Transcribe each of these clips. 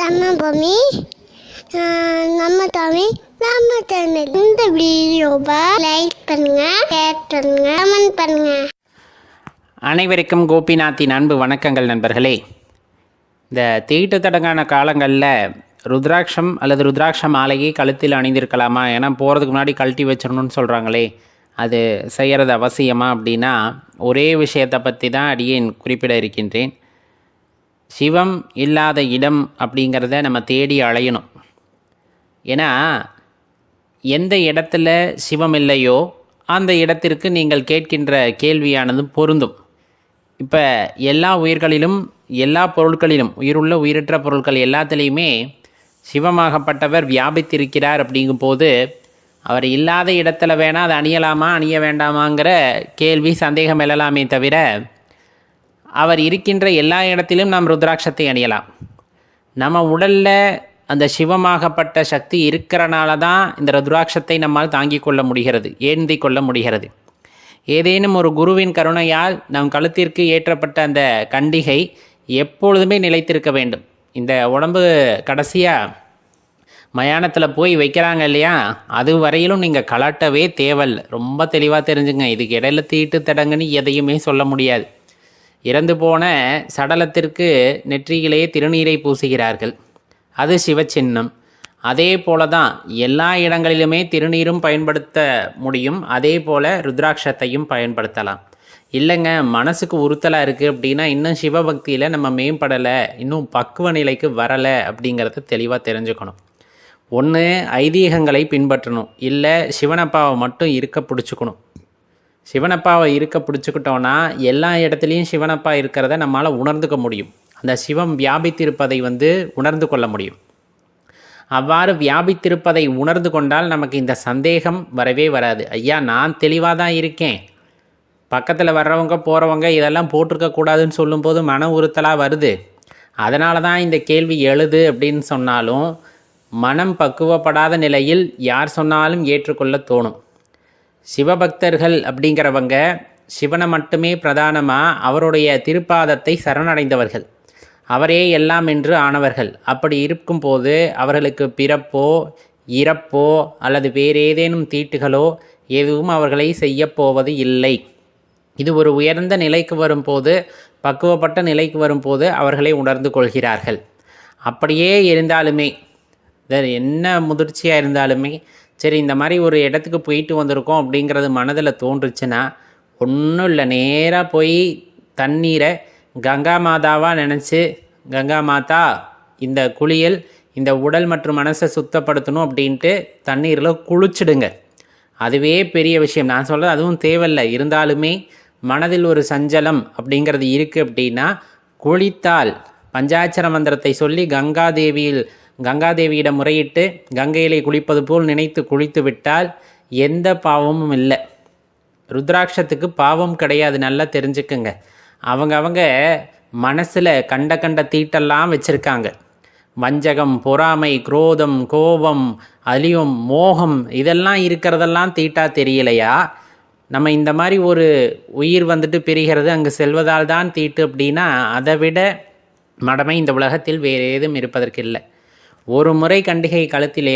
நம்ம பூமி நம்ம தமிழ் நம்ம சேனல். இந்த வீடியோவை லைக் பண்ணுங்க, ஷேர் பண்ணுங்க, கமெண்ட் பண்ணுங்க. அனைவருக்கும் கோபிநாத்தின் அன்பு வணக்கங்கள் நண்பர்களே. இந்த தீட்டுத்தடங்கான காலங்களில் ருத்ராட்சம் அல்லது ருத்ராட்ச மாலையை கழுத்தில் அணிந்திருக்கலாமா? ஏன்னா போகிறதுக்கு முன்னாடி கழட்டி வச்சிடணும்னு சொல்கிறாங்களே, அது செய்கிறது அவசியமா அப்படின்னா ஒரே விஷயத்தை பற்றி தான் அடியேன் குறிப்பிட இருக்கின்றேன். சிவம் இல்லாத இடம் அப்படிங்கிறத நம்ம தேடி அலையணும். ஏன்னா எந்த இடத்துல சிவம் இல்லையோ அந்த இடத்திற்கு நீங்கள் கேட்கின்ற கேள்வியானது பொருந்தும். இப்போ எல்லா உயிர்களிலும் எல்லா பொருட்களிலும் உயிருள்ள உயிரற்ற பொருட்கள் எல்லாத்துலேயுமே சிவமாகப்பட்டவர் வியாபித்திருக்கிறார். அப்படிங்கும்போது அவர் இல்லாத இடத்துல வேணால் அதை அணியலாமா அணிய வேண்டாமாங்கிற கேள்வி சந்தேகம் எழலாமே தவிர, அவர் இருக்கின்ற எல்லா இடத்திலும் நாம் ருத்ராட்சத்தை அணியலாம். நம்ம உடலில் அந்த சிவமாகப்பட்ட சக்தி இருக்கிறனால தான் இந்த ருத்ராட்சத்தை நம்மால் தாங்கிக் கொள்ள முடிகிறது, ஏந்தி கொள்ள முடிகிறது. ஏதேனும் ஒரு குருவின் கருணையால் நம் கழுத்திற்கு ஏற்றப்பட்ட அந்த கண்டிகை எப்பொழுதுமே நிலைத்திருக்க வேண்டும். இந்த உடம்பு கடைசியாக மயானத்தில் போய் வைக்கிறாங்க இல்லையா, அது வரையிலும் நீங்கள் கலட்டவே தேவையில்லை. ரொம்ப தெளிவாக தெரிஞ்சுங்க. இதுக்கு இடையில தீட்டு தடங்குன்னு எதையுமே சொல்ல முடியாது. இறந்து போன சடலத்திற்கு நெற்றியிலே திருநீரை பூசுகிறார்கள், அது சிவச்சின்னம். அதே போல தான் எல்லா இடங்களிலுமே திருநீரும் பயன்படுத்த முடியும், அதே போல் ருத்ராட்சத்தையும் பயன்படுத்தலாம். இல்லைங்க மனசுக்கு உறுத்தலாக இருக்குது அப்படின்னா இன்னும் சிவபக்தியில் நம்ம மேம்படலை, இன்னும் பக்குவ நிலைக்கு வரலை அப்படிங்கிறத தெளிவாக தெரிஞ்சுக்கணும். ஒன்று ஐதீகங்களை பின்பற்றணும், இல்லை சிவனப்பாவை மட்டும் இருக்க பிடிச்சிக்கணும். சிவனப்பாவை இருக்க பிடிச்சிக்கிட்டோன்னா எல்லா இடத்துலையும் சிவனப்பா இருக்கிறத நம்மளால் உணர்ந்துக்க முடியும். அந்த சிவம் வியாபித்திருப்பதை உணர்ந்து கொள்ள முடியும். அவ்வாறு வியாபித்திருப்பதை உணர்ந்து கொண்டால் நமக்கு இந்த சந்தேகம் வரவே வராது. ஐயா நான் தெளிவாக தான் இருக்கேன், பக்கத்தில் வர்றவங்க போகிறவங்க இதெல்லாம் போட்டிருக்கக்கூடாதுன்னு சொல்லும்போது மன உறுத்தலாக வருது, அதனால தான் இந்த கேள்வி எழுது அப்படின்னு சொன்னாலும் மனம் பக்குவப்படாத நிலையில் யார் சொன்னாலும் ஏற்றுக்கொள்ள தோணும். சிவபக்தர்கள் அப்படிங்கிறவங்க சிவனை மட்டுமே பிரதானமாக அவருடைய திருப்பாதத்தை சரணடைந்தவர்கள், அவரே எல்லாம் என்று ஆனவர்கள். அப்படி இருக்கும்போது அவர்களுக்கு பிறப்போ இறப்போ அல்லது வேறு ஏதேனும் தீட்டுகளோ எதுவும் அவர்களை செய்யப்போவது இல்லை. இது ஒரு உயர்ந்த நிலைக்கு வரும்போது, பக்குவப்பட்ட நிலைக்கு வரும்போது அவர்களை உணர்ந்து கொள்கிறார்கள். அப்படியே இருந்தாலுமே என்ன முதிர்ச்சியாக இருந்தாலுமே சரி இந்த மாதிரி ஒரு இடத்துக்கு போயிட்டு வந்திருக்கோம் அப்படிங்கிறது மனதில் தோன்றுச்சுன்னா ஒன்றும் இல்லை, நேராக போய் தண்ணீரை கங்கா மாதாவாக நினச்சி, கங்கா மாதா இந்த குளியல் இந்த உடல் மற்றும் மனசை சுத்தப்படுத்தணும் அப்படின்ட்டு தண்ணீரில் குளிச்சுடுங்க. அதுவே பெரிய விஷயம். நான் சொல்கிறது அதுவும் தேவையில்லை. இருந்தாலுமே மனதில் ஒரு சஞ்சலம் அப்படிங்கிறது இருக்குது அப்படின்னா குளித்தால் பஞ்சாட்சர மந்திரத்தை சொல்லி கங்காதேவியிடம் முறையிட்டு கங்கையிலே குளிப்பது போல் நினைத்து குளித்து விட்டால் எந்த பாவமும் இல்லை. ருத்ராட்சத்துக்கு பாவம் கிடையாது, நல்லா தெரிஞ்சுக்குங்க. அவங்க மனசில் கண்ட தீட்டெல்லாம் வச்சுருக்காங்க. வஞ்சகம், பொறாமை, குரோதம், கோபம், அலியம், மோகம் இதெல்லாம் இருக்கிறதெல்லாம் தீட்டா தெரியலையா? நம்ம இந்த மாதிரி ஒரு உயிர் பிரிகிறது அங்கே செல்வதால் தான் தீட்டு அப்படின்னா அதை விட மடமை இந்த உலகத்தில் வேறு ஏதும் இருப்பதற்கு இல்லை. ஒரு முறை கண்டிகை கழுத்தில்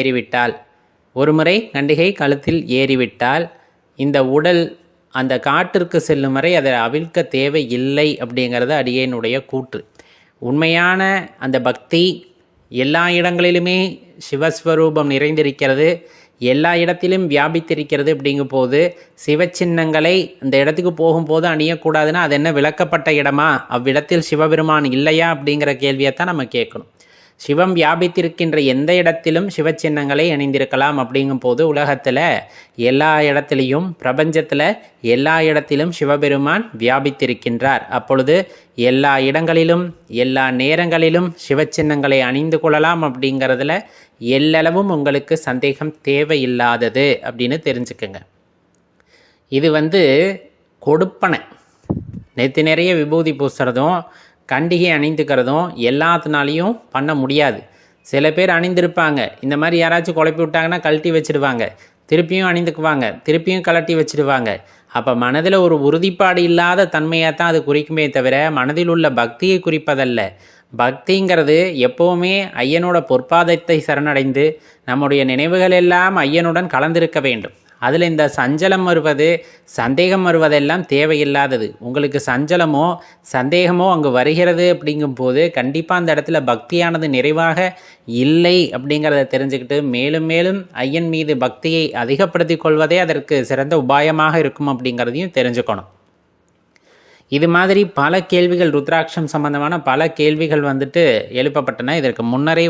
ஏறிவிட்டால் இந்த உடல் அந்த காட்டிற்கு செல்லும் வரை அதை அவிழ்க்க தேவை இல்லை அப்படிங்கிறது அடியேனுடைய கூற்று. உண்மையான அந்த பக்தி எல்லா இடங்களிலுமே சிவஸ்வரூபம் நிறைந்திருக்கிறது, எல்லா இடத்திலும் வியாபித்திருக்கிறது. அப்படிங்கும்போது சிவச்சின்னங்களை அந்த இடத்துக்கு போகும்போது அணியக்கூடாதுன்னா அது என்ன விளக்கப்பட்ட இடமா? அவ்விடத்தில் சிவபெருமான் இல்லையா அப்படிங்கிற கேள்வியைத்தான் நம்ம கேட்கணும். சிவம் வியாபித்திருக்கின்ற எந்த இடத்திலும் சிவச்சின்னங்களை அணிந்திருக்கலாம். அப்படிங்கும்போது உலகத்தில் எல்லா இடத்துலையும், பிரபஞ்சத்தில் எல்லா இடத்திலும் சிவபெருமான் வியாபித்திருக்கின்றார். அப்பொழுது எல்லா இடங்களிலும் எல்லா நேரங்களிலும் சிவச்சின்னங்களை அணிந்து கொள்ளலாம். அப்படிங்கிறதுல எல்லளவும் உங்களுக்கு சந்தேகம் தேவையில்லாதது அப்படின்னு தெரிஞ்சுக்குங்க. இது கொடுப்பனை. நேற்று நிறைய விபூதி பூசுறதும் கண்டிகை அணிந்துக்கிறதும் எல்லாத்தினாலையும் பண்ண முடியாது. சில பேர் அணிந்திருப்பாங்க, இந்த மாதிரி யாராச்சும் குழப்பி விட்டாங்கன்னா கழட்டி வச்சுடுவாங்க, திருப்பியும் அணிந்துக்குவாங்க, திருப்பியும் கழட்டி வச்சுடுவாங்க. அப்போ மனதில் ஒரு உறுதிப்பாடு இல்லாத தன்மையாக தான் அது குறிக்குமே தவிர மனதில் உள்ள பக்தியை குறிப்பதல்ல. பக்திங்கிறது எப்போவுமே ஐயனோட பொற்பாதத்தை சரணடைந்து நம்முடைய நினைவுகள் எல்லாம் ஐயனுடன் கலந்திருக்க வேண்டும். அதில் இந்த சஞ்சலம் வருவது, சந்தேகம் வருவதெல்லாம் தேவையில்லாதது. உங்களுக்கு சஞ்சலமோ சந்தேகமோ அங்கு வருகிறது அப்படிங்கும்போது கண்டிப்பாக அந்த இடத்துல பக்தியானது நிறைவாக இல்லை அப்படிங்கிறத தெரிஞ்சுக்கிட்டு மேலும் மேலும் ஐயன் மீது பக்தியை அதிகப்படுத்தி கொள்வதே அதற்கு சிறந்த உபாயமாக இருக்கும் அப்படிங்கிறதையும் தெரிஞ்சுக்கணும். இது மாதிரி பல கேள்விகள், ருத்ராட்சம் சம்பந்தமான பல கேள்விகள் எழுப்பப்பட்டன. இதற்கு முன்னரே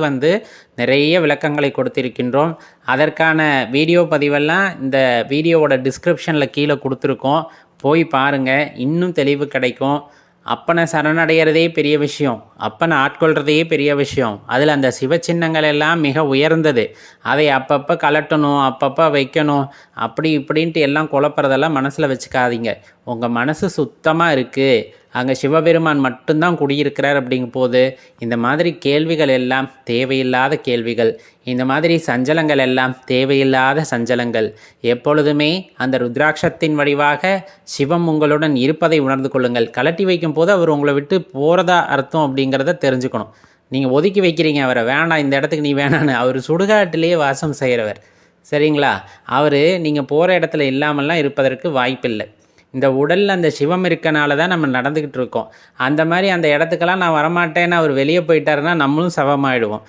நிறைய விளக்கங்களை கொடுத்திருக்கின்றோம். அதற்கான வீடியோ பதிவெல்லாம் இந்த வீடியோவோட டிஸ்கிரிப்ஷனில் கீழே கொடுத்துருக்கோம். போய் பாருங்கள், இன்னும் தெளிவு கிடைக்கும். அப்பனை சரணடைகிறதே பெரிய விஷயம், அப்பனை ஆட்கொள்கிறதையே பெரிய விஷயம். அதில் அந்த சிவச்சின்னங்கள் எல்லாம் மிக உயர்ந்தது. அதை அப்பப்போ கலட்டணும், அப்பப்போ வைக்கணும், அப்படி இப்படின்ட்டு எல்லாம் குழப்பறதெல்லாம் மனசில் வச்சுக்காதீங்க. உங்கள் மனசு சுத்தமாக இருக்குது, அங்கே சிவபெருமான் மட்டும்தான் குடியிருக்கிறார் அப்படிங்கும் போது இந்த மாதிரி கேள்விகள் எல்லாம் தேவையில்லாத கேள்விகள், இந்த மாதிரி சஞ்சலங்கள் எல்லாம் தேவையில்லாத சஞ்சலங்கள். எப்பொழுதுமே அந்த ருத்ராட்சத்தின் வடிவாக சிவம் உங்களுடன் இருப்பதை உணர்ந்து கொள்ளுங்கள். கலட்டி வைக்கும் போது அவர் உங்களை விட்டு போகிறதா அர்த்தம் அப்படிங்கிறத தெரிஞ்சுக்கணும். நீங்கள் ஒதுக்கி வைக்கிறீங்க அவரை, வேணாம் இந்த இடத்துக்கு நீ வேணான்னு. அவர் சுடுகாட்டிலேயே வாசம் செய்கிறவர், சரிங்களா? அவர் நீங்கள் போகிற இடத்துல இல்லாமல்லாம் இருப்பதற்கு வாய்ப்பில்லை. இந்த உடலில் அந்த சிவம் இருக்கனால தான் நம்ம நடந்துக்கிட்டு இருக்கோம். அந்த மாதிரி அந்த இடத்துக்கெல்லாம் நான் வரமாட்டேன்னு அவர் வெளியே போயிட்டாருன்னா நம்மளும் சவமாயிடுவோம்.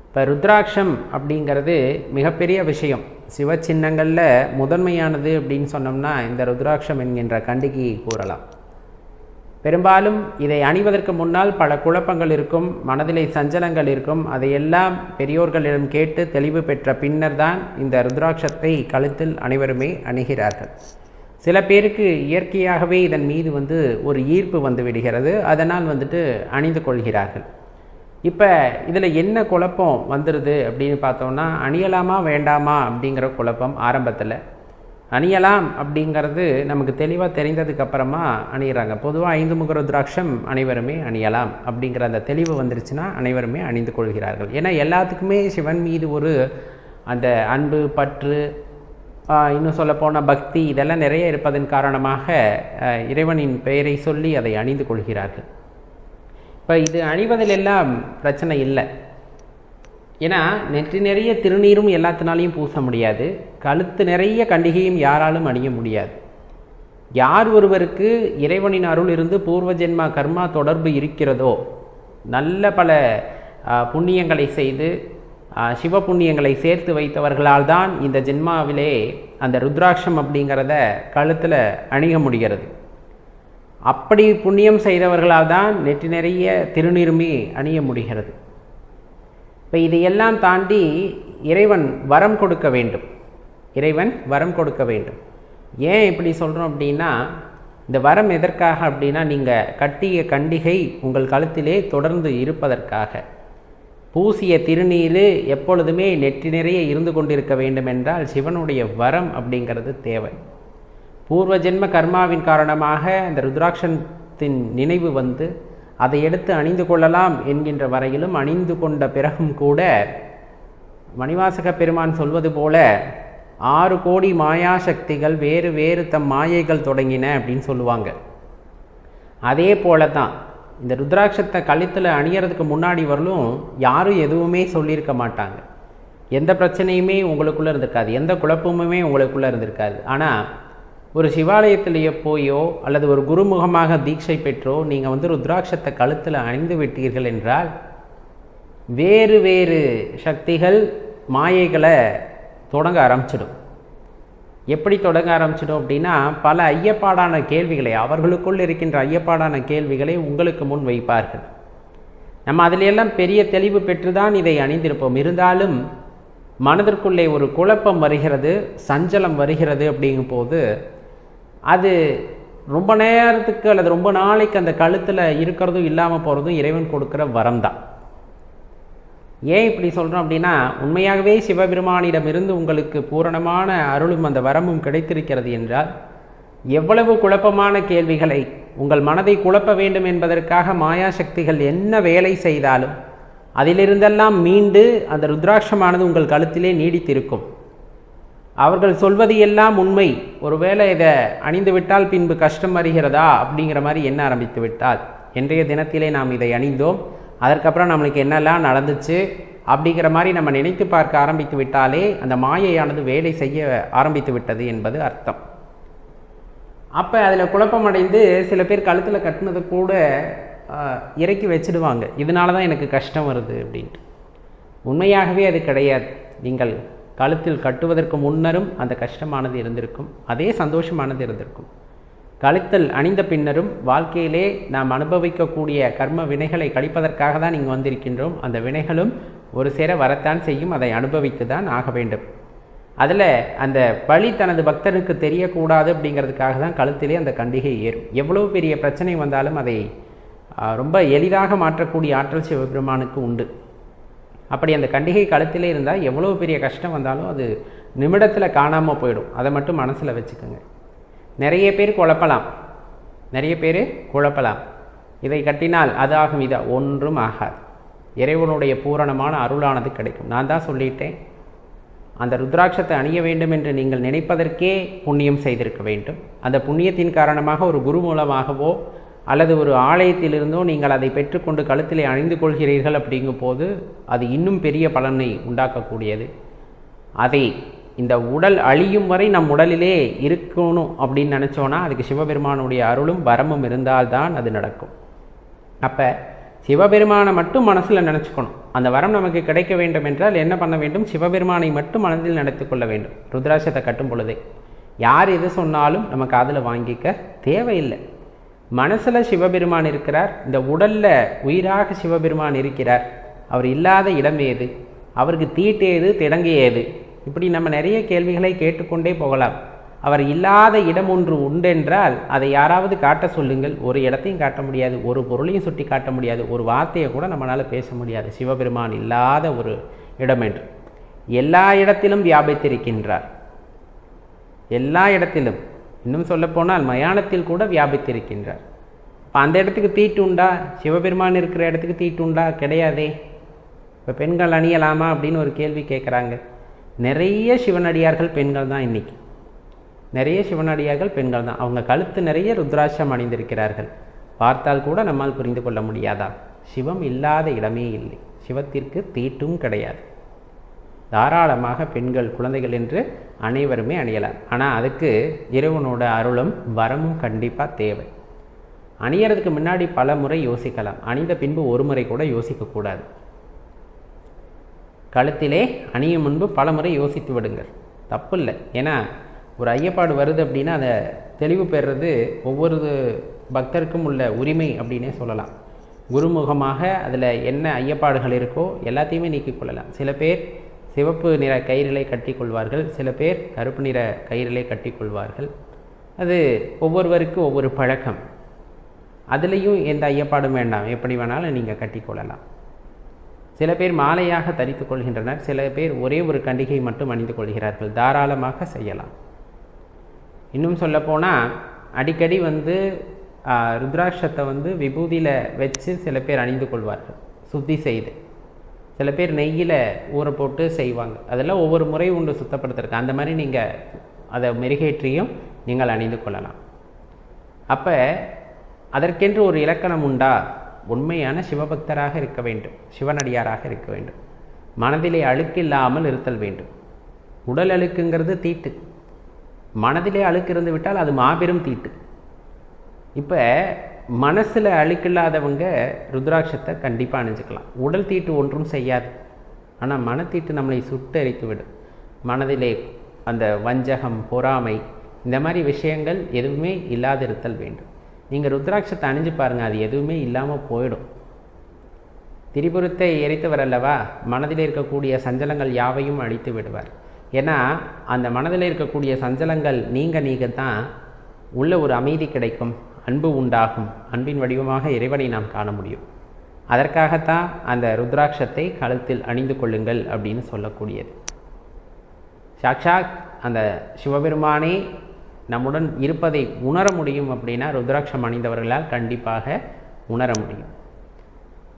இப்போ ருத்ராட்சம் அப்படிங்கிறது மிகப்பெரிய விஷயம். சிவச்சின்னங்களில் முதன்மையானது அப்படின்னு சொன்னோம்னா இந்த ருத்ராட்சம் என்கின்ற கண்டிகையை கூறலாம். பெரும்பாலும் இதை அணிவதற்கு முன்னால் பல குழப்பங்கள் இருக்கும், மனதிலே சஞ்சலங்கள் இருக்கும். அதையெல்லாம் பெரியோர்களிடம் கேட்டு தெளிவு பெற்ற பின்னர் தான் இந்த ருத்ராட்சத்தை கழுத்தில் அனைவருமே அணிகிறார்கள். சில பேருக்கு இயற்கையாகவே இதன் மீது ஒரு ஈர்ப்பு வந்து விடுகிறது, அதனால் அணிந்து கொள்கிறார்கள். இப்போ இதில் என்ன குழப்பம் வந்துடுது அப்படின்னு பார்த்தோம்னா, அணியலாமா வேண்டாமா அப்படிங்கிற குழப்பம் ஆரம்பத்தில். அணியலாம் அப்படிங்கிறது நமக்கு தெளிவாக தெரிந்ததுக்கப்புறமா அணிகிறாங்க. பொதுவாக 5 முக ருத்ராட்சம் அனைவருமே அணியலாம் அப்படிங்கிற அந்த தெளிவு வந்துருச்சுன்னா அனைவருமே அணிந்து கொள்கிறார்கள். ஏன்னா எல்லாத்துக்குமே சிவன் மீது ஒரு அந்த அன்பு, பற்று, இன்னும் சொல்லப்போனால் பக்தி, இதெல்லாம் நிறைய இருப்பதன் காரணமாக இறைவனின் பெயரை சொல்லி அதை அணிந்து கொள்கிறார்கள். இப்போ இது அணிவதிலெல்லாம் பிரச்சனை இல்லை. ஏன்னா நெற்றி நிறைய திருநீரும் எல்லாத்தினாலையும் பூச முடியாது, கழுத்து நிறைய கண்டிகையும் யாராலும் அணிய முடியாது. யார் ஒருவருக்கு இறைவனின் அருள் இருந்து பூர்வ ஜென்மா கர்மா தொடர்பு இருக்கிறதோ, நல்ல பல புண்ணியங்களை செய்து சிவ புண்ணியங்களை சேர்த்து வைத்தவர்களால் தான் இந்த ஜென்மாவிலே அந்த ருத்ராட்சம் அப்படிங்கிறத கழுத்தில் அணிய முடிகிறது. அப்படி புண்ணியம் செய்தவர்களால் தான் நெற்றி நிறைய திருநீருமே அணிய முடிகிறது. இப்போ இதையெல்லாம் தாண்டி இறைவன் வரம் கொடுக்க வேண்டும். இறைவன் வரம் கொடுக்க வேண்டும். ஏன் இப்படி சொல்கிறோம் அப்படின்னா, இந்த வரம் எதற்காக அப்படின்னா, நீங்கள் கட்டிய கண்டிகை உங்கள் கழுத்திலே தொடர்ந்து இருப்பதற்காக. பூசிய திருநீர் எப்பொழுதுமே நெற்றி நிறைய இருந்து கொண்டிருக்க வேண்டும் என்றால் சிவனுடைய வரம் அப்படிங்கிறது தேவை. பூர்வ ஜென்ம கர்மாவின் காரணமாக அந்த ருத்ராட்சத்தின் நினைவு அதை எடுத்து அணிந்து கொள்ளலாம் என்கின்ற வரையிலும், அணிந்து கொண்ட பிறகும் கூட மணிவாசக பெருமான் சொல்வது போல 6 கோடி மாயா சக்திகள் வேறு வேறு தம் மாயைகள் தொடங்கின அப்படின்னு சொல்லுவாங்க. அதே போல தான் இந்த ருத்ராட்சத்தை கழுத்தில் அணியறதுக்கு முன்னாடி வரலும் யாரும் எதுவுமே சொல்லியிருக்க மாட்டாங்க. எந்த பிரச்சனையுமே உங்களுக்குள்ளே இருந்திருக்காது, எந்த குழப்பமுமே உங்களுக்குள்ளே இருந்திருக்காது. ஆனால் ஒரு சிவாலயத்திலேயே போயோ அல்லது ஒரு குருமுகமாக தீட்சை பெற்றோ நீங்கள் ருத்ராட்சத்தை கழுத்தில் அணிந்து விட்டீர்கள் என்றால் வேறு வேறு சக்திகள் மாயைகளை தொடங்க ஆரம்பிச்சிடும். எப்படி தொடங்க ஆரம்பிச்சிடும் அப்படின்னா, பல ஐயப்பாடான கேள்விகளை, அவர்களுக்குள் இருக்கின்ற ஐயப்பாடான கேள்விகளை உங்களுக்கு முன் வைப்பார்கள். நம்ம அதிலெல்லாம் பெரிய தெளிவு பெற்று தான் இதை அணிந்திருப்போம். இருந்தாலும் மனதிற்குள்ளே ஒரு குழப்பம் வருகிறது, சஞ்சலம் வருகிறது. அப்படிங்கும் போது அது ரொம்ப நேரத்துக்கு அல்லது ரொம்ப நாளைக்கு அந்த கழுத்தில் இருக்கிறதும் இல்லாமல் போகிறதும் இறைவன் கொடுக்குற வரம் தான். ஏன் இப்படி சொல்கிறோம் அப்படின்னா, உண்மையாகவே சிவபெருமானிடமிருந்து உங்களுக்கு பூரணமான அருளும் அந்த வரமும் கிடைத்திருக்கிறது என்றால், எவ்வளவு குழப்பமான கேள்விகளை உங்கள் மனதை குழப்ப வேண்டும் என்பதற்காக மாயாசக்திகள் என்ன வேலை செய்தாலும் அதிலிருந்தெல்லாம் மீண்டு அந்த ருத்ராட்சமானது உங்கள் கழுத்திலே நீடித்திருக்கும். அவர்கள் சொல்வது எல்லாம் உண்மை. ஒருவேளை இதை அணிந்து விட்டால் பின்பு கஷ்டம் வருகிறதா அப்படிங்கிற மாதிரி எண்ண ஆரம்பித்து விட்டால், இன்றைய தினத்திலே நாம் இதை அணிந்தோம், அதற்கப்புறம் நம்மளுக்கு என்னெல்லாம் நடந்துச்சு அப்படிங்கிற மாதிரி நம்ம நினைத்து பார்க்க ஆரம்பித்து விட்டாலே அந்த மாயையானது வேலை செய்ய ஆரம்பித்து விட்டது என்பது அர்த்தம். அப்போ அதில் குழப்பமடைந்து சில பேர் கழுத்தில் கட்டினது கூட இறக்கி வச்சிடுவாங்க, இதனால தான் எனக்கு கஷ்டம் வருது அப்படின்ட்டு. உண்மையாகவே அது கிடையாது. நீங்கள் கழுத்தில் கட்டுவதற்கு முன்னரும் அந்த கஷ்டமானது இருந்திருக்கும், அதே சந்தோஷமானது இருந்திருக்கும். கழுத்தில் அணிந்த பின்னரும் வாழ்க்கையிலே நாம் அனுபவிக்கக்கூடிய கர்ம வினைகளை கழிப்பதற்காக தான் நீங்கள் வந்திருக்கின்றோம். அந்த வினைகளும் ஒரு சேர வரத்தான் செய்யும், அதை அனுபவித்து தான் ஆக வேண்டும். அதில் அந்த பலி தனது பக்தனுக்கு தெரியக்கூடாது அப்படிங்கிறதுக்காக தான் கழுத்திலே அந்த கண்டிகை ஏறும். எவ்வளோ பெரிய பிரச்சனை வந்தாலும் அதை ரொம்ப எளிதாக மாற்றக்கூடிய ஆற்றல் சிவபெருமானுக்கு உண்டு. அப்படி அந்த கண்டிகை கழுத்திலே இருந்தால் எவ்வளோ பெரிய கஷ்டம் வந்தாலும் அது நிமிடத்தில் காணாமல் போயிடும். அதை மட்டும் மனசில் வச்சுக்கோங்க. நிறைய பேர் குழப்பலாம். இதை கட்டினால் அது ஆகும், இதை ஒன்றும் ஆகாது. இறைவனுடைய பூரணமான அருளானது கிடைக்கும். நான் தான் சொல்லிட்டேன், அந்த ருத்ராட்சத்தை அணிய வேண்டும் என்று நீங்கள் நினைப்பதற்கே புண்ணியம் செய்திருக்க வேண்டும். அந்த புண்ணியத்தின் காரணமாக ஒரு குரு மூலமாகவோ அல்லது ஒரு ஆலயத்திலிருந்தோ நீங்கள் அதை பெற்றுக்கொண்டு கழுத்திலே அணிந்து கொள்கிறீர்கள். அப்படிங்கும் போது அது இன்னும் பெரிய பலனை உண்டாக்கக்கூடியது. அதை இந்த உடல் அழியும் வரை நம் உடலிலே இருக்கணும் அப்படின்னு நினச்சோன்னா அதுக்கு சிவபெருமானுடைய அருளும் வரமும் இருந்தால்தான் அது நடக்கும். அப்போ சிவபெருமானை மட்டும் மனசில் நினச்சிக்கணும். அந்த வரம் நமக்கு கிடைக்க வேண்டும் என்றால் என்ன பண்ண வேண்டும்? சிவபெருமானை மட்டும் மனதில் நினைத்து கொள்ள வேண்டும். ருத்ராட்சத்தை கட்டும் பொழுதே யார் எது சொன்னாலும் நம்ம காதில் வாங்கிக்க தேவையில்லை. மனசில் சிவபெருமான் இருக்கிறார், இந்த உடலில் உயிராக சிவபெருமான் இருக்கிறார். அவர் இல்லாத இடம் ஏது? அவருக்கு தீட்டு ஏது, திடங்கு ஏது? இப்படி நம்ம நிறைய கேள்விகளை கேட்டுக்கொண்டே போகலாம். அவர் இல்லாத இடம் ஒன்று உண்டென்றால் அதை யாராவது காட்ட சொல்லுங்கள். ஒரு இடத்தையும் காட்ட முடியாது, ஒரு பொருளையும் சுட்டி காட்ட முடியாது, ஒரு வார்த்தையை கூட நம்மளால் பேச முடியாது சிவபெருமான் இல்லாத ஒரு இடம் என்று. எல்லா இடத்திலும் வியாபித்திருக்கின்றார், எல்லா இடத்திலும். இன்னும் சொல்லப்போனால் மயானத்தில் கூட வியாபித்திருக்கின்றார். இப்போ அந்த இடத்துக்கு தீட்டு உண்டா? சிவபெருமான் இருக்கிற இடத்துக்கு தீட்டு உண்டா? கிடையாதே. இப்போ பெண்கள் அணியலாமா அப்படின்னு ஒரு கேள்வி கேட்குறாங்க. நிறைய சிவனடியார்கள் பெண்கள் தான். இன்றைக்கி நிறைய சிவனடியார்கள் பெண்கள் தான். அவங்க கழுத்து நிறைய ருத்ராட்சம் அணிந்திருக்கிறார்கள். பார்த்தால் கூட நம்மால் புரிந்து கொள்ள முடியாதா? சிவம் இல்லாத இடமே இல்லை, சிவத்திற்கு தீட்டும் கிடையாது. தாராளமாக பெண்கள், குழந்தைகள் என்று அனைவருமே அணியலாம். ஆனால் அதுக்கு இறைவனோட அருளும் வரமும் கண்டிப்பாக தேவை. அணியறதுக்கு முன்னாடி பல முறை யோசிக்கலாம், அணிந்த பின்பு ஒரு முறை கூட யோசிக்கக்கூடாது. கழுத்திலே அணியும் முன்பு பல முறை யோசித்து விடுங்கள், தப்பு இல்லை. ஏன்னா ஒரு ஐயப்பாடு வருது அப்படின்னா அதை தெளிவு பெறுறது ஒவ்வொரு பக்தருக்கும் உள்ள உரிமை அப்படின்னே சொல்லலாம். குருமுகமாக அதில் என்ன ஐயப்பாடுகள் இருக்கோ எல்லாத்தையுமே நீக்கிக் கொள்ளலாம். சில பேர் சிவப்பு நிற கயிறுகளை கட்டிக்கொள்வார்கள், சில பேர் கருப்பு நிற கயிறுகளை கட்டிக்கொள்வார்கள். அது ஒவ்வொருவருக்கும் ஒவ்வொரு பழக்கம். அதுலேயும் எந்த ஐயப்பாடும் வேண்டாம், எப்படி வேணாலும் நீங்கள் கட்டிக்கொள்ளலாம். சில பேர் மாலையாக தரித்து கொள்கின்றனர், சில பேர் ஒரே ஒரு கண்டிகை மட்டும் அணிந்து கொள்கிறார்கள். தாராளமாக செய்யலாம். இன்னும் சொல்லப்போனால் அடிக்கடி ருத்ராட்சத்தை விபூதியில் வச்சு சில பேர் அணிந்து கொள்வார்கள், சுத்தி செய்து. சில பேர் நெய்யில் ஊற போட்டு செய்வாங்க. அதெல்லாம் ஒவ்வொரு முறை உண்டு சுத்தப்படுத்துறதுக்கு. அந்த மாதிரி நீங்கள் அதை மெருகேற்றியும் நீங்கள் அணிந்து கொள்ளலாம். அப்போ அதற்கென்று ஒரு இலக்கணம் உண்டா? உண்மையான சிவபக்தராக இருக்க வேண்டும், சிவனடியாராக இருக்க வேண்டும், மனதிலே அழுக்கு இல்லாமல் இருத்தல் வேண்டும். உடல் அழுக்குங்கிறது தீட்டு, மனதிலே அழுக்கு இருந்து விட்டால் அது மாபெரும் தீட்டு. இப்போ மனசில் அழுக்கில்லாதவங்க ருத்ராட்சத்தை கண்டிப்பாக அணிஞ்சிக்கலாம். உடல் தீட்டு ஒன்றும் செய்யாது, ஆனால் மனத்தீட்டு நம்மளை சுட்டரித்து விடும். மனதிலே அந்த வஞ்சகம், பொறாமை, இந்த மாதிரி விஷயங்கள் எதுவுமே இல்லாதிருத்தல் வேண்டும். நீங்கள் ருத்ராட்சத்தை அணிஞ்சு பாருங்கள், அது எதுவுமே இல்லாமல் போயிடும். திரிபுரத்தை எரித்தவர் அல்லவா, மனதில் இருக்கக்கூடிய சஞ்சலங்கள் யாவையும் அழித்து விடுவார். ஏன்னா அந்த மனதில் இருக்கக்கூடிய சஞ்சலங்கள் நீங்க தான் உள்ள ஒரு அமைதி கிடைக்கும், அன்பு உண்டாகும். அன்பின் வடிவமாக இறைவனை நாம் காண முடியும். அதற்காகத்தான் அந்த ருத்ராட்சத்தை கழுத்தில் அணிந்து கொள்ளுங்கள் அப்படின்னு சொல்லக்கூடியது. சாக்ஷாத் அந்த சிவபெருமானே நம்முடன் இருப்பதை உணர முடியும் அப்படின்னா ருத்ராட்சம் அணிந்தவர்களால் கண்டிப்பாக உணர முடியும்.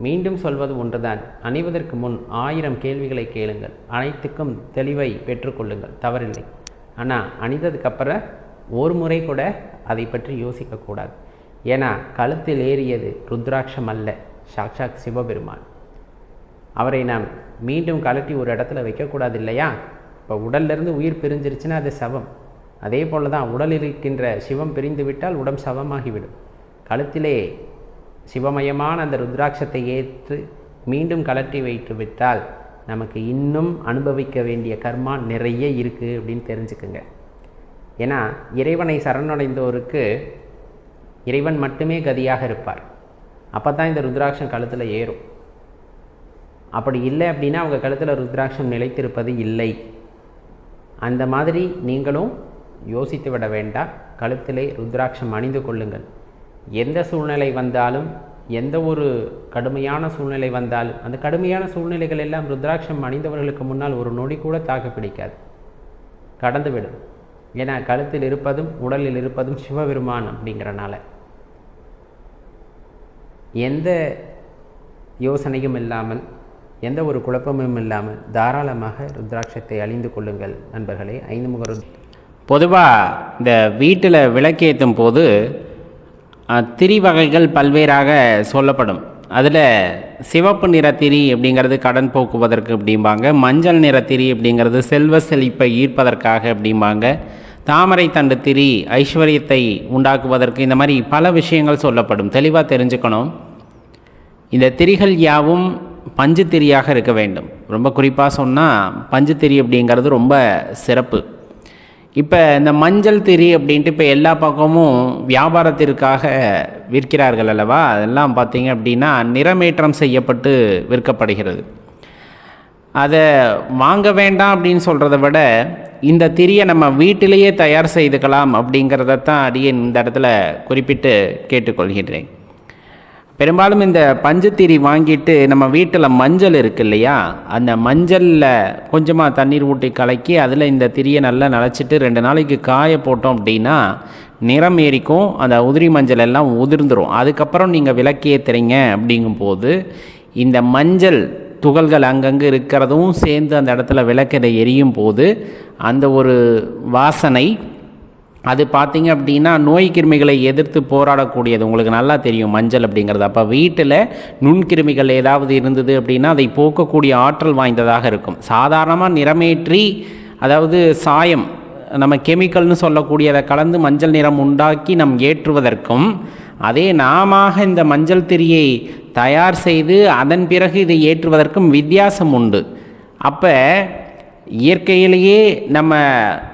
மீண்டும் சொல்வது ஒன்றுதான், அணிவதற்கு முன் 1000 கேள்விகளை கேளுங்கள், அனைத்துக்கும் தெளிவை பெற்றுக்கொள்ளுங்கள், தவறில்லை. ஆனால் அணிந்ததுக்கப்புறம் ஒரு முறை கூட அதை பற்றி யோசிக்கக்கூடாது. ஏன்னா கழுத்தில் ஏறியது ருத்ராட்சம் அல்ல, சாக்ஷாத் சிவபெருமான். அவரை நாம் மீண்டும் கழட்டி ஒரு இடத்துல வைக்கக்கூடாது இல்லையா? இப்போ உடல்லேருந்து உயிர் பிரிஞ்சிருச்சுன்னா அது சவம். அதே போல் தான் உடலில் இருக்கின்ற சிவம் பிரிந்து விட்டால் உடம்பு சவமாகிவிடும். கழுத்திலே சிவமயமான அந்த ருத்ராட்சத்தை ஏற்று மீண்டும் கழட்டி வைத்து விட்டால் நமக்கு இன்னும் அனுபவிக்க வேண்டிய கர்மா நிறைய இருக்குது அப்படின்னு தெரிஞ்சுக்குங்க. ஏன்னா இறைவனை சரணடைந்தோருக்கு இறைவன் மட்டுமே கதியாக இருப்பார். அப்போ தான் இந்த ருத்ராட்சம் கழுத்தில் ஏறும். அப்படி இல்லை அப்படின்னா அவங்க கழுத்தில் ருத்ராட்சம் நிலைத்திருப்பது இல்லை. அந்த மாதிரி நீங்களும் யோசித்து விட வேண்டாம். கழுத்திலே ருத்ராட்சம் அணிந்து கொள்ளுங்கள். எந்த சூழ்நிலை வந்தாலும், எந்த ஒரு கடுமையான சூழ்நிலை வந்தாலும், அந்த கடுமையான சூழ்நிலைகள் எல்லாம் ருத்ராட்சம் அணிந்தவர்களுக்கு முன்னால் ஒரு நொடி கூட தாக்கு பிடிக்காது, கடந்துவிடும். ஏன்னா கழுத்தில் இருப்பதும் உடலில் இருப்பதும் சிவபெருமான் அப்படிங்கிறனால எந்த யோசனையும் இல்லாமல், எந்த ஒரு குழப்பமும் இல்லாமல் தாராளமாக ருத்ராட்சத்தை அணிந்து கொள்ளுங்கள் நண்பர்களே. 5 முக பொதுவாக இந்த வீட்டில் விளக்கேற்றும் போது திரி வகைகள் பல்வேறாக சொல்லப்படும். அதில் சிவப்பு நிற திரி அப்படிங்கிறது கடன் போக்குவதற்கு அப்படிம்பாங்க, மஞ்சள் நிற திரி அப்படிங்கிறது செல்வ செழிப்பை ஈர்ப்பதற்காக அப்படிம்பாங்க, தாமரை தண்டு திரி ஐஸ்வர்யத்தை உண்டாக்குவதற்கு, இந்த மாதிரி பல விஷயங்கள் சொல்லப்படும். தெளிவாக தெரிஞ்சுக்கணும். இந்த திரிகள் யாவும் பஞ்சு திரியாக இருக்க வேண்டும். ரொம்ப குறிப்பாக சொன்னால் பஞ்சு திரி அப்படிங்கிறது ரொம்ப சிறப்பு. இப்போ இந்த மஞ்சள் திரி அப்படின்ட்டு இப்போ எல்லா பக்கமும் வியாபாரத்திற்காக விற்கிறார்கள் அல்லவா? அதெல்லாம் பார்த்திங்க அப்படின்னா நிறமேற்றம் செய்யப்பட்டு விற்கப்படுகிறது. அதை வாங்க வேண்டாம் அப்படின்னு சொல்கிறத விட இந்த திரியை நம்ம வீட்டிலேயே தயார் செய்துக்கலாம் அப்படிங்கிறதான் அடியேன் இந்த இடத்துல குறிப்பிட்டு கேட்டுக்கொள்கின்றேன். பெரும்பாலும் இந்த பஞ்சு திரி வாங்கிட்டு நம்ம வீட்டில் மஞ்சள் இருக்கு இல்லையா, அந்த மஞ்சளில் கொஞ்சமாக தண்ணீர் ஊற்றி கலக்கி அதில் இந்த திரியை நல்லா நனைச்சிட்டு 2 நாளைக்கு காய போட்டோம் அப்படின்னா நிறம் ஏறிக்கும். அந்த உதிரி மஞ்சள் எல்லாம் உதிர்ந்துடும். அதுக்கப்புறம் நீங்கள் விளக்கேற்றுறீங்க அப்படிங்கும்போது இந்த மஞ்சள் துகள்கள் அங்கங்கே இருக்கிறதும் சேர்ந்து அந்த இடத்துல விளக்கதை எரியும் போது அந்த ஒரு வாசனை அது பார்த்திங்க அப்படின்னா நோய் கிருமிகளை எதிர்த்து போராடக்கூடியது. உங்களுக்கு நல்லா தெரியும் மஞ்சள் அப்படிங்கிறது. அப்போ வீட்டில் நுண்கிருமிகள் ஏதாவது இருந்தது அப்படின்னா அதை போக்கக்கூடிய ஆற்றல் வாய்ந்ததாக இருக்கும். சாதாரணமாக நிறமேற்றி, அதாவது சாயம், நம்ம கெமிக்கல்னு சொல்லக்கூடியதை கலந்து மஞ்சள் நிறம் உண்டாக்கி நம் ஏற்றுவதற்கும், அதே நாம இந்த மஞ்சள் திரியை தயார் செய்து அதன் பிறகு இதை ஏற்றுவதற்கும் வித்தியாசம் உண்டு. அப்போ இயற்கையிலேயே நம்ம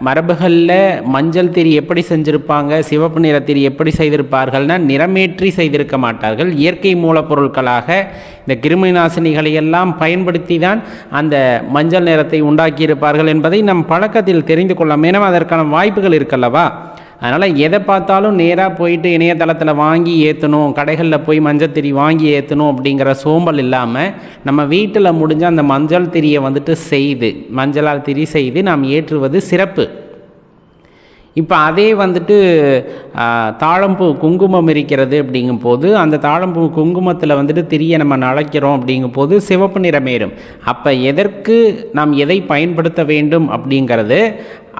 மரபுகளில் மஞ்சள் திரி எப்படி செஞ்சுருப்பாங்க, சிவப்பு நிற திரி எப்படி செய்திருப்பார்கள்னா நிறமேற்றி செய்திருக்க மாட்டார்கள். இயற்கை மூலப்பொருட்களாக இந்த கிருமி நாசினிகளை எல்லாம் பயன்படுத்தி தான் அந்த மஞ்சள் நிறத்தை உண்டாக்கியிருப்பார்கள் என்பதை நம் பழக்கத்தில் தெரிந்து கொள்ளலாம். ஏன்னா அதற்கான வாய்ப்புகள் இருக்கல்லவா? அதனால் எதை பார்த்தாலும் நேராக போயிட்டு இணையதளத்தில் வாங்கி ஏற்றணும், கடைகளில் போய் மஞ்சள் திரி வாங்கி ஏற்றணும் அப்படிங்கிற சோம்பல் இல்லாமல் நம்ம வீட்டில் முடிஞ்ச அந்த மஞ்சள் திரியை செய்து, மஞ்சளால் திரி செய்து நாம் ஏற்றுவது சிறப்பு. இப்போ அதே தாழம்பூ குங்குமம் இருக்கிறது அப்படிங்கும்போது அந்த தாழம்பூ குங்குமத்தில் திரியை நம்ம நனைக்கிறோம் அப்படிங்கும்போது சிவப்பு நிறமேறும். அப்போ எதற்கு நாம் எதை பயன்படுத்த வேண்டும் அப்படிங்கிறது,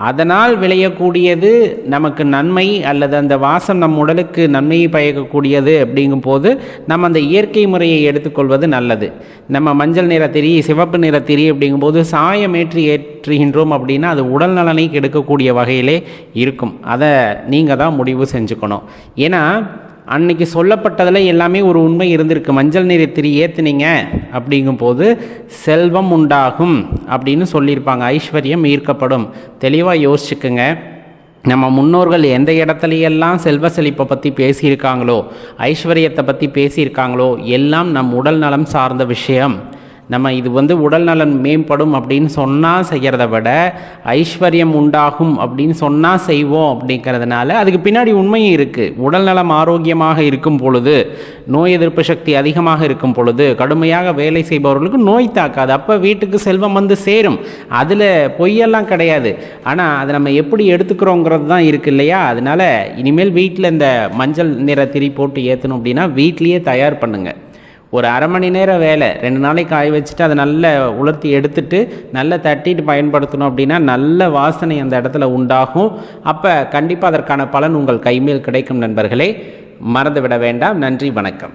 அதனால் விளையக்கூடியது நமக்கு நன்மை அல்லது அந்த வாசம் நம் உடலுக்கு நன்மையை பயக்கக்கூடியது அப்படிங்கும்போது நம்ம அந்த இயற்கை முறையை எடுத்துக்கொள்வது நல்லது. நம்ம மஞ்சள் நிற திரி, சிவப்பு நிற திரி அப்படிங்கும்போது சாயம் ஏற்றுகின்றோம் அப்படின்னா அது உடல் நலனை கெடுக்கக்கூடிய வகையிலே இருக்கும். அதை நீங்கள் தான் முடிவு செஞ்சுக்கணும். ஏன்னா அன்னைக்கு சொல்லப்பட்டதில் எல்லாமே ஒரு உண்மை இருந்திருக்கு. மஞ்சள் நிற திரி ஏற்றுனீங்க அப்படிங்கும்போது செல்வம் உண்டாகும் அப்படின்னு சொல்லியிருப்பாங்க, ஐஸ்வர்யம் ஈர்க்கப்படும். தெளிவாக யோசிச்சுக்குங்க. நம்ம முன்னோர்கள் எந்த இடத்துலையெல்லாம் செல்வ செழிப்பை பற்றி பேசியிருக்காங்களோ, ஐஸ்வர்யத்தை பற்றி பேசியிருக்காங்களோ எல்லாம் நம் உடல் நலம் சார்ந்த விஷயம். நம்ம இது உடல் நலன் மேம்படும் அப்படின்னு சொன்னால் செய்கிறத விட ஐஸ்வர்யம் உண்டாகும் அப்படின்னு சொன்னால் செய்வோம் அப்படிங்கிறதுனால அதுக்கு பின்னாடி உண்மையும் இருக்குது. உடல் நலம் ஆரோக்கியமாக இருக்கும் பொழுது, நோய் எதிர்ப்பு சக்தி அதிகமாக இருக்கும் பொழுது கடுமையாக வேலை செய்பவர்களுக்கு நோய் தாக்காது. அப்போ வீட்டுக்கு செல்வம் சேரும். அதில் பொய்யெல்லாம் கிடையாது. ஆனால் அதை நம்ம எப்படி எடுத்துக்கிறோங்கிறது தான் இருக்குது இல்லையா? அதனால் இனிமேல் வீட்டில் இந்த மஞ்சள் நிற திரி போட்டு ஏற்றணும் அப்படின்னா வீட்லேயே தயார் பண்ணுங்கள். ஒரு அரை மணி நேரம் வேலை, 2 நாளைக்கு காய வச்சுட்டு அதை நல்லா உலர்த்தி எடுத்துட்டு நல்லா தட்டிட்டு பயன்படுத்தணும் அப்படின்னா நல்ல வாசனை அந்த இடத்துல உண்டாகும். அப்போ கண்டிப்பாக அதற்கான பலன் உங்கள் கைமேல் கிடைக்கும் நண்பர்களே. மறந்துவிட வேண்டாம். நன்றி, வணக்கம்.